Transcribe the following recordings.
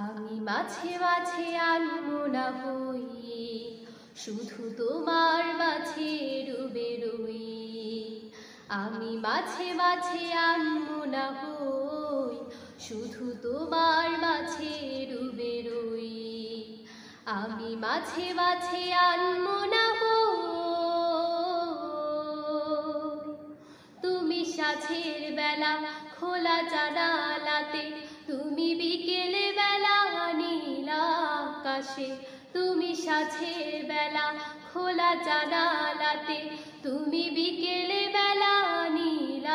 আমি মাঝে মাঝে আনমনা হই, শুধু তোমার মাঝে ডুবে রই। আমি মাঝে মাঝে আনমনা হই, শুধু তোমার মাঝে ডুবে রই। আমি মাঝে মাঝে আনমনা হই, তুমি সাঁঝের বেলা খোলা জানালাতে, তুমি বিকেলে বেলা নীল আকাশে। তুমি সাঁঝের বেলা খোলা জানালাতে, তুমি বিকেলে বেলা নীল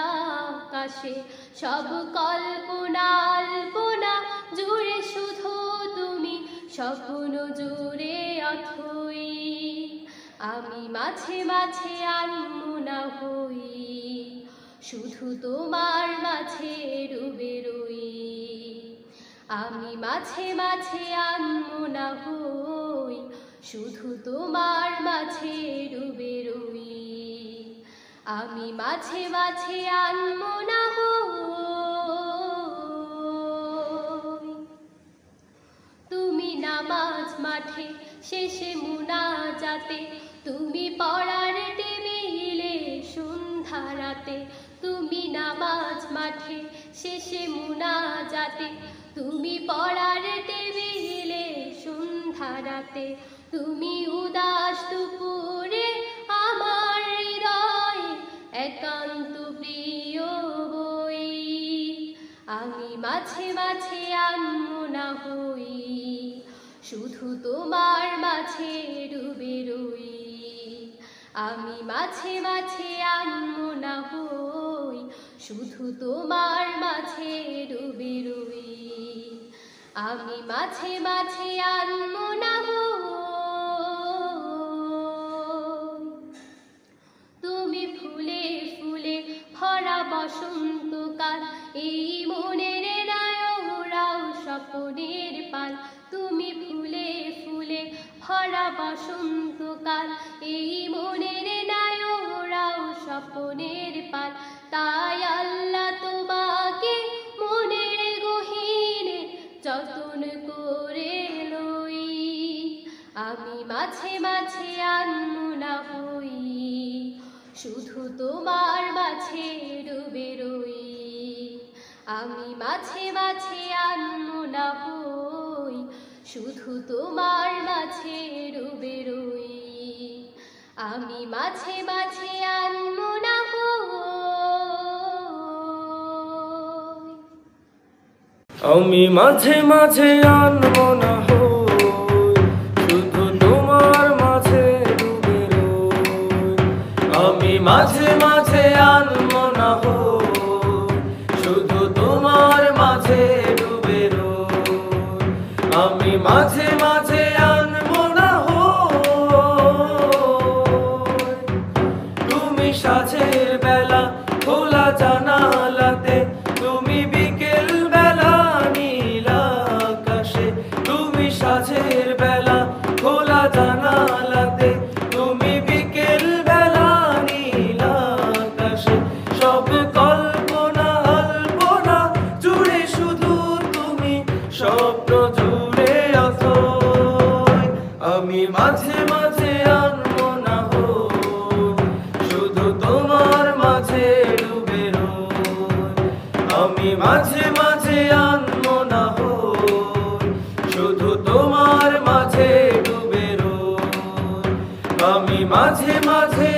আকাশে। সব কল্পনা আল্পনা জুড়ে শুধু তুমি, স্বপ্ন জুড়ে অথই। আমি মাঝে মাঝে আনমনা হই, শুধু তোমার মাঝে ডুবে রই। আমি মাঝে মাঝে আনমনা হই, শুধু তোমার মাঝে ডুবে রই। আমি মাঝে মাঝে আনমনা হই, তুমি নামাজ মাঠে শেষে মুনাজাতে, তুমি পড়ার টেবিলে সন্ধ্যা রাতে। তুমি নামাজ মাঠে শেষে মুনাজাতে, তুমি পড়ার টেবিলে সন্ধ্যা রাতে। তুমি উদাস দুপুরে আমার হৃদয়ে একান্ত প্রিয় বই। আমি মাঝে মাঝে আনমনা হই, শুধু তোমার মাঝে ডুবে রই। আমি মাঝে মাঝে আনমনা হই, শুধু তোমার মাঝে ডুবে রই। আমি মাঝে মাঝে আনমনা হই, তুমি ফুলে ফুলে ভরা বসন্তকাল, এই মনের নায়রাও স্বপ্নের পাল। তুমি ফুলে ফুলে ভরা বসন্তকাল, এই মনের নায়রাও স্বপ্নের পাল। তাই আল্লাহ তোমাকে মনের গহীনে যতন করে লই। আমি মাঝে মাঝে আনমনা হই, শুধু তোমার মাঝে ডুবে রই। আমি মাঝে মাঝে আনমনা হই, শুধু তোমার মাঝে ডুবে রই। আমি মাঝে মাঝে আনমনা হই, আমি মাঝে মাঝে আনমনা হই, শুধু তোমার মাঝে ডুবে রই। আমি মাঝে মাঝে আনমনা হই, শুধু তোমার মাঝে ডুবে রই। আমি মাঝে মাঝে আনমনা হই, তুমি সাঁঝের বেলা খোলা জানালাতে, তুমি বিকেল বেলা নীল আকাশে। তুমি সাঁঝের বেলা খোলা জানালাতে, তুমি বিকেল বেলা নীল আকাশে। সব কল্পনা আল্পনা জুড়ে শুধু তুমি, স্বপ্ন জুড়ে অথই। আমি মাঝে মাঝে আনমনা হই, শুধু তোমার মাঝে ডুবে রই। আমি মাঝে মাঝে আনমনা হই, শুধু তোমার মাঝে ডুবে রই। আমি মাঝে মাঝে